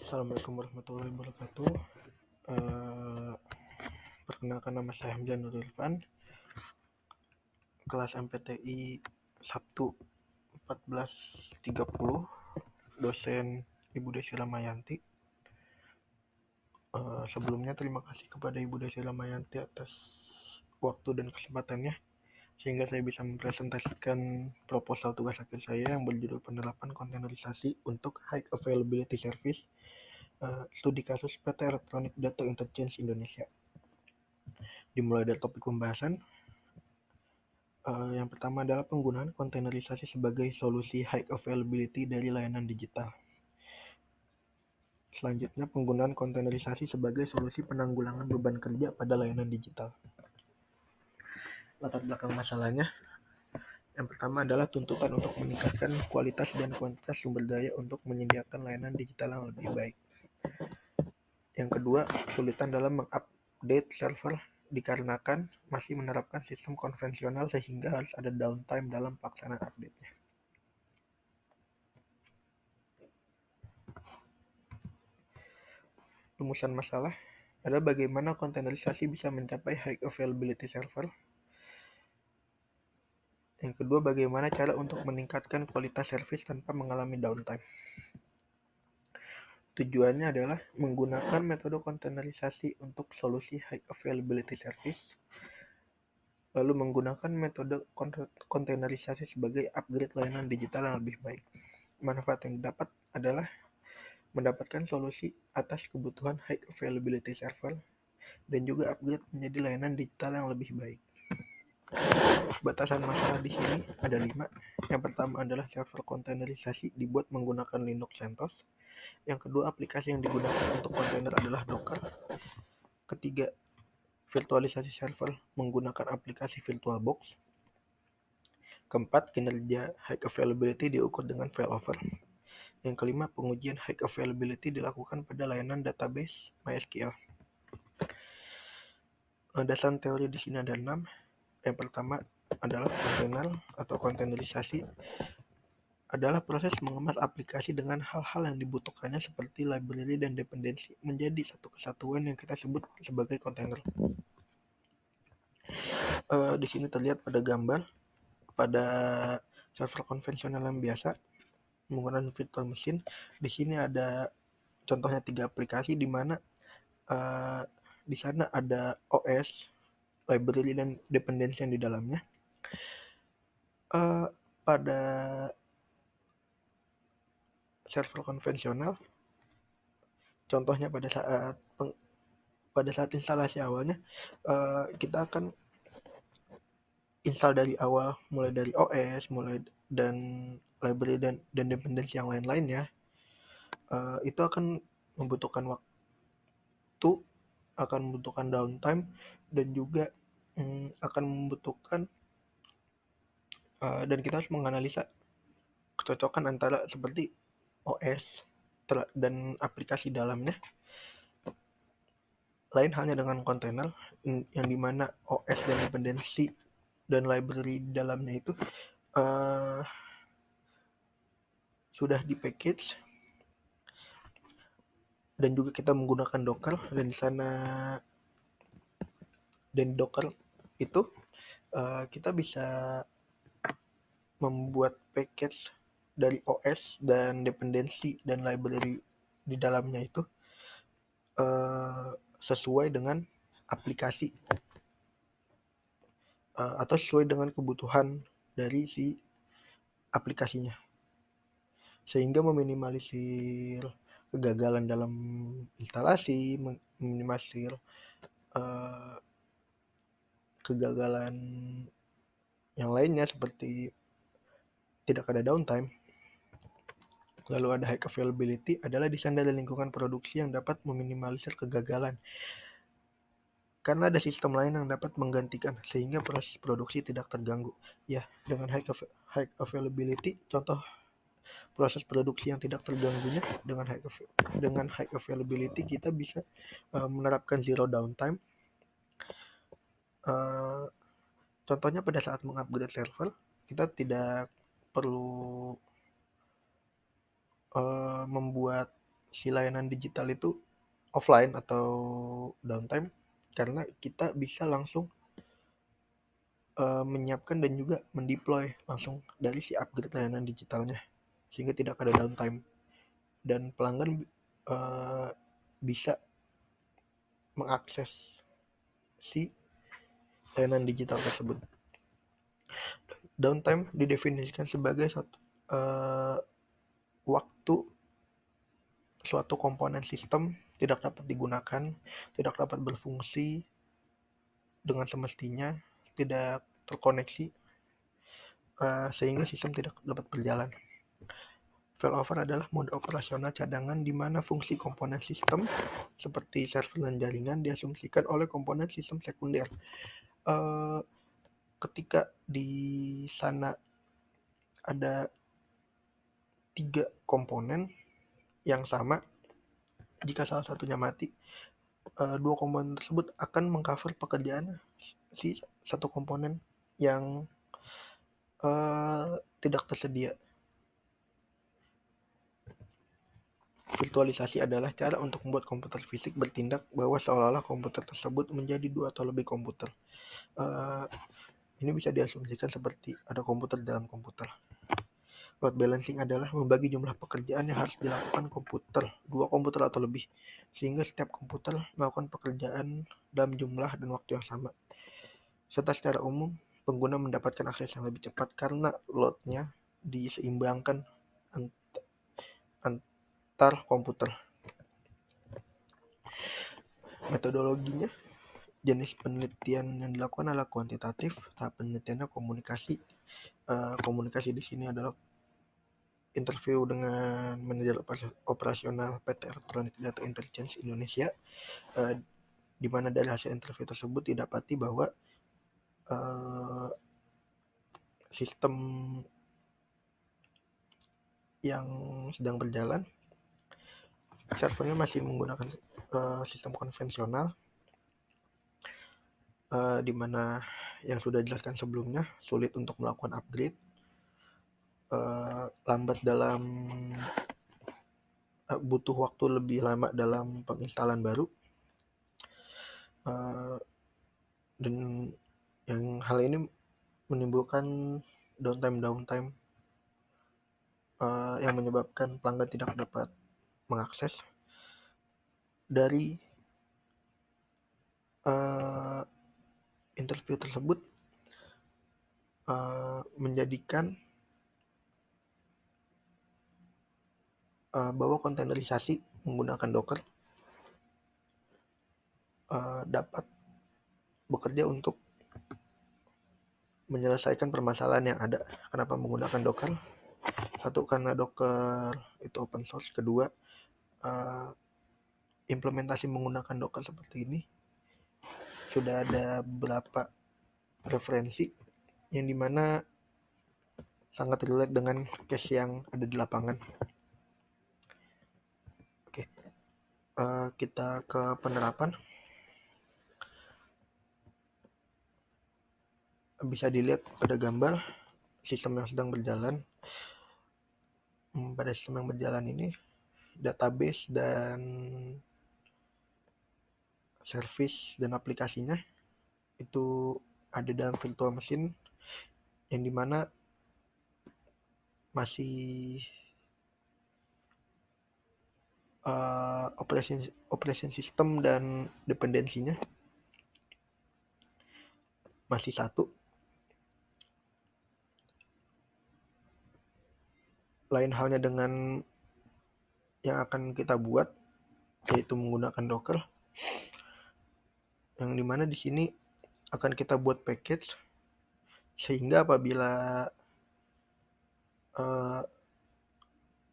Assalamualaikum warahmatullahi wabarakatuh. Eh, Perkenalkan, nama saya Hamzah Nurul Irfan, kelas MPTI Sabtu 14.30, dosen Ibu Desi Ramayanti. Sebelumnya terima kasih kepada Ibu Desi Ramayanti atas waktu dan kesempatannya, sehingga saya bisa mempresentasikan proposal tugas akhir saya yang berjudul penerapan kontainerisasi untuk High Availability Service, studi kasus PT Electronic Data Interchange Indonesia. Dimulai dari topik pembahasan. Yang pertama adalah penggunaan kontainerisasi sebagai solusi high availability dari layanan digital. Selanjutnya, penggunaan kontainerisasi sebagai solusi penanggulangan beban kerja pada layanan digital. Latar belakang masalahnya, yang pertama adalah tuntutan untuk meningkatkan kualitas dan kuantitas sumber daya untuk menyediakan layanan digital yang lebih baik. Yang kedua, kesulitan dalam mengupdate server dikarenakan masih menerapkan sistem konvensional sehingga harus ada downtime dalam pelaksanaan update-nya. Rumusan masalah adalah bagaimana kontainerisasi bisa mencapai high availability server. Yang kedua, bagaimana cara untuk meningkatkan kualitas service tanpa mengalami downtime. Tujuannya adalah menggunakan metode kontainerisasi untuk solusi high availability service, lalu menggunakan metode kontainerisasi sebagai upgrade layanan digital yang lebih baik. Manfaat yang didapat adalah mendapatkan solusi atas kebutuhan high availability server dan juga upgrade menjadi layanan digital yang lebih baik. Batasan masalah di sini ada 5. Yang pertama adalah server kontainerisasi dibuat menggunakan Linux CentOS. Yang kedua, aplikasi yang digunakan untuk kontainer adalah Docker. Ketiga, virtualisasi server menggunakan aplikasi VirtualBox. Keempat, kinerja high availability diukur dengan failover. Yang kelima, pengujian high availability dilakukan pada layanan database MySQL. Landasan teori di sini ada 6. Yang pertama adalah kontainer atau kontainerisasi adalah proses mengemas aplikasi dengan hal-hal yang dibutuhkannya seperti library dan dependensi menjadi satu kesatuan yang kita sebut sebagai kontainer. Di sini terlihat pada gambar pada server konvensional yang biasa menggunakan virtual machine. Di sini ada contohnya 3 aplikasi di mana di sana ada OS, library dan dependensi yang di dalamnya. Pada server konvensional, contohnya pada saat instalasi awalnya, kita akan install dari awal, mulai dari OS, dan library dan dependensi yang lain-lainnya. Itu akan membutuhkan waktu, akan membutuhkan downtime, dan juga akan membutuhkan dan kita harus menganalisa kecocokan antara seperti OS dan aplikasi dalamnya. Lain halnya dengan kontainer yang dimana OS dan dependensi dan library di dalamnya itu sudah di package, dan juga kita menggunakan Docker, dan di sana dan Docker itu kita bisa membuat package dari OS dan dependensi dan library di dalamnya itu sesuai dengan aplikasi atau sesuai dengan kebutuhan dari si aplikasinya, sehingga meminimalisir kegagalan dalam instalasi, meminimalisir kegagalan yang lainnya seperti tidak ada downtime. Lalu ada high availability adalah desain dari lingkungan produksi yang dapat meminimalisir kegagalan karena ada sistem lain yang dapat menggantikan sehingga proses produksi tidak terganggu. Ya, dengan high availability, contoh proses produksi yang tidak terganggunya dengan high availability kita bisa menerapkan zero downtime. Contohnya pada saat mengupgrade server, kita tidak perlu membuat si layanan digital itu offline atau downtime karena kita bisa langsung menyiapkan dan juga mendeploy langsung dari si upgrade layanan digitalnya sehingga tidak ada downtime dan pelanggan bisa mengakses si layanan digital tersebut. Downtime didefinisikan sebagai suatu waktu suatu komponen sistem tidak dapat digunakan, tidak dapat berfungsi dengan semestinya, tidak terkoneksi, sehingga sistem tidak dapat berjalan. Failover adalah mode operasional cadangan di mana fungsi komponen sistem seperti server dan jaringan diasumsikan oleh komponen sistem sekunder. Ketika di sana ada 3 komponen yang sama, jika salah satunya mati, 2 komponen tersebut akan mengcover pekerjaan si satu komponen yang tidak tersedia. Virtualisasi adalah cara untuk membuat komputer fisik bertindak bahwa seolah-olah komputer tersebut menjadi 2 atau lebih komputer. Ini bisa diasumsikan seperti ada komputer dalam komputer. Load balancing adalah membagi jumlah pekerjaan yang harus dilakukan komputer, 2 komputer atau lebih, sehingga setiap komputer melakukan pekerjaan dalam jumlah dan waktu yang sama. Serta secara umum, pengguna mendapatkan akses yang lebih cepat karena load-nya diseimbangkan antar komputer. Metodologinya, jenis penelitian yang dilakukan adalah kuantitatif, tahap penelitiannya komunikasi. Komunikasi di sini adalah interview dengan manajer operasional PT Electronic Data Intelligence Indonesia, di mana dari hasil interview tersebut didapati bahwa sistem yang sedang berjalan servernya masih menggunakan sistem konvensional, di mana yang sudah dijelaskan sebelumnya sulit untuk melakukan upgrade, lambat dalam butuh waktu lebih lama dalam penginstalan baru, dan yang hal ini menimbulkan downtime yang menyebabkan pelanggan tidak dapat mengakses. Dari interview tersebut menjadikan bahwa kontainerisasi menggunakan Docker dapat bekerja untuk menyelesaikan permasalahan yang ada. Kenapa menggunakan Docker? Satu, karena Docker itu open source. Kedua, implementasi menggunakan Docker seperti ini sudah ada beberapa referensi yang dimana sangat relate dengan case yang ada di lapangan. Oke, kita ke penerapan. Bisa dilihat pada gambar sistem yang sedang berjalan. Pada sistem yang berjalan ini, database dan service dan aplikasinya itu ada dalam virtual machine yang dimana masih operation system dan dependensinya masih satu. Lain halnya dengan yang akan kita buat, yaitu menggunakan Docker, yang dimana di sini akan kita buat package sehingga apabila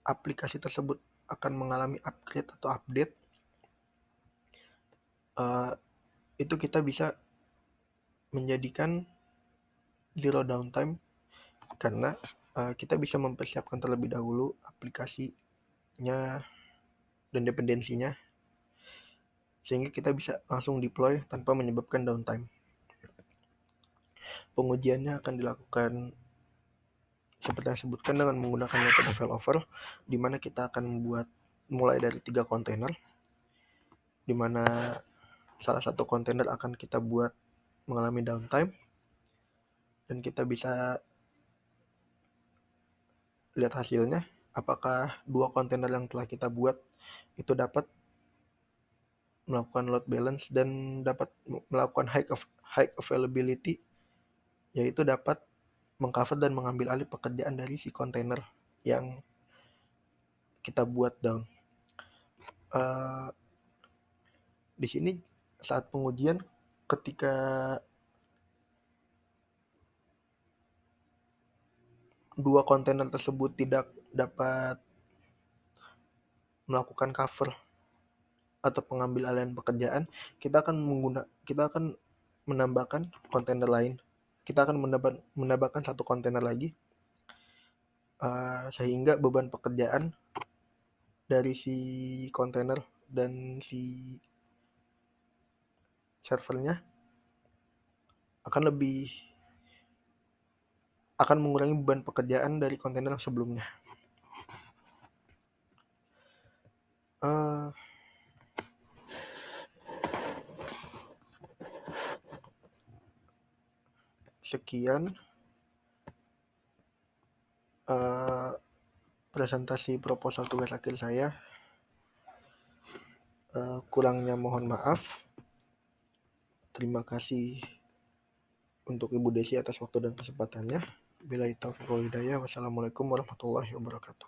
aplikasi tersebut akan mengalami upgrade atau update, itu kita bisa menjadikan zero downtime karena kita bisa mempersiapkan terlebih dahulu aplikasinya dan dependensinya sehingga kita bisa langsung deploy tanpa menyebabkan downtime. Pengujiannya akan dilakukan seperti yang disebutkan dengan menggunakan metode failover, di mana kita akan membuat mulai dari 3 kontainer, di mana salah satu kontainer akan kita buat mengalami downtime, dan kita bisa lihat hasilnya, apakah 2 kontainer yang telah kita buat itu dapat melakukan load balance dan dapat melakukan high availability, yaitu dapat mengcover dan mengambil alih pekerjaan dari si kontainer yang kita buat down. Di sini saat pengujian, ketika 2 kontainer tersebut tidak dapat melakukan cover atau pengambil alihan pekerjaan, kita akan menambahkan kontainer lain. Kita akan menambahkan 1 kontainer lagi, sehingga beban pekerjaan dari si kontainer dan si servernya akan mengurangi beban pekerjaan dari kontainer yang sebelumnya. Sekian presentasi proposal tugas akhir saya. Kurangnya mohon maaf. Terima kasih untuk Ibu Desi atas waktu dan kesempatannya. Billahi taufiq wal hidayah. Wassalamualaikum warahmatullahi wabarakatuh.